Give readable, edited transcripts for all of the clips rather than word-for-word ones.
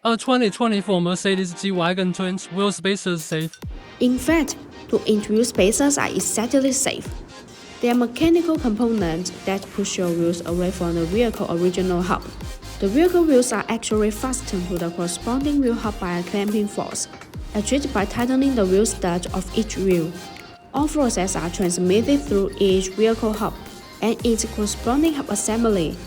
Are 2024 Mercedes G Wagon twin wheel spacers safe? In fact, 2-inch wheel spacers are exactly safe. They are mechanical components that push your wheels away from the vehicle's original hub. The vehicle wheels are actually fastened to the corresponding wheel hub by a clamping force, achieved by tightening the wheel stud of each wheel. All forces are transmitted through each vehicle hub and its corresponding hub assembly.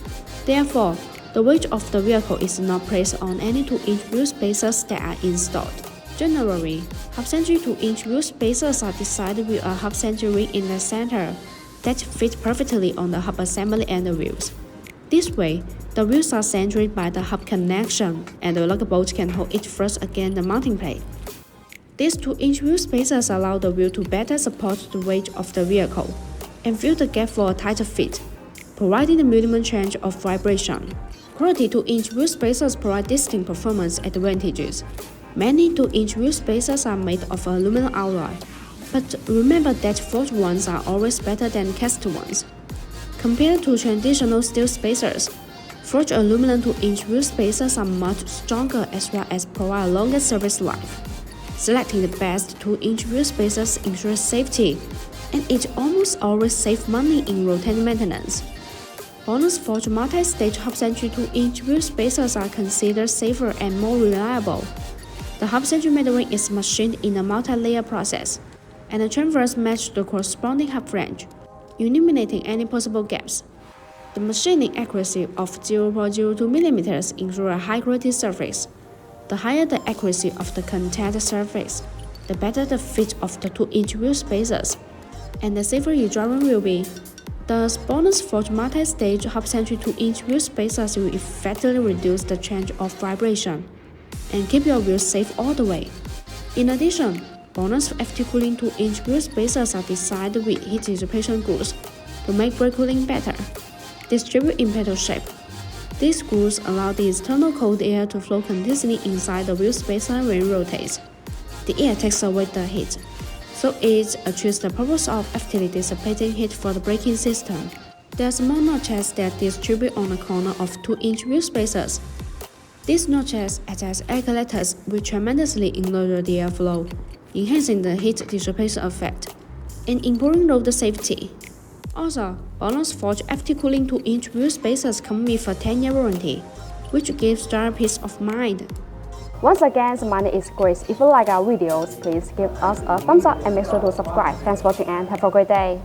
Therefore, the weight of the vehicle is not placed on any 2-inch wheel spacers that are installed. Generally, hub-centric 2-inch wheel spacers are designed with a hub-centric ring in the center that fit perfectly on the hub assembly and the wheels. This way, the wheels are centered by the hub connection, and the lug bolt can hold it first against the mounting plate. These 2-inch wheel spacers allow the wheel to better support the weight of the vehicle and fill the gap for a tighter fit, providing the minimum change of vibration. Quality 2-inch wheel spacers provide distinct performance advantages. Many 2-inch wheel spacers are made of aluminum alloy, but remember that forged ones are always better than cast ones. Compared to traditional steel spacers, forged aluminum 2-inch wheel spacers are much stronger as well as provide a longer service life. Selecting the best 2-inch wheel spacers ensures safety, and it almost always saves money in routine maintenance. BONOSS forged multi-stage hub-centric 2-inch wheel spacers are considered safer and more reliable. The hub-centric metering is machined in a multi-layer process, and the chambers match the corresponding hub flange, eliminating any possible gaps. The machining accuracy of 0.02 mm ensures a high-quality surface. The higher the accuracy of the contact surface, the better the fit of the 2-inch wheel spacers, and the safer your driving will be. Thus, BONOSS forged multi-stage hub-centric 2-inch wheel spacers will effectively reduce the change of vibration and keep your wheels safe all the way. In addition, BONOSS FT cooling 2-inch wheel spacers are designed with heat dissipation grooves to make brake cooling better. Distribute in petal shape. These grooves allow the external cold air to flow continuously inside the wheel spacer when it rotates. The air takes away the heat, so it achieves the purpose of effectively dissipating heat for the braking system. There are small notches that distribute on the corner of 2-inch wheel spacers. These notches act as air collectors which tremendously enlarge the airflow, enhancing the heat dissipation effect and improving road safety. Also, BONOSS forged FT cooling 2-inch wheel spacers come with a 10-year warranty, which gives driver peace of mind. Once again, the money is great. If you like our videos, please give us a thumbs up and make sure to subscribe. Thanks for watching and have a great day.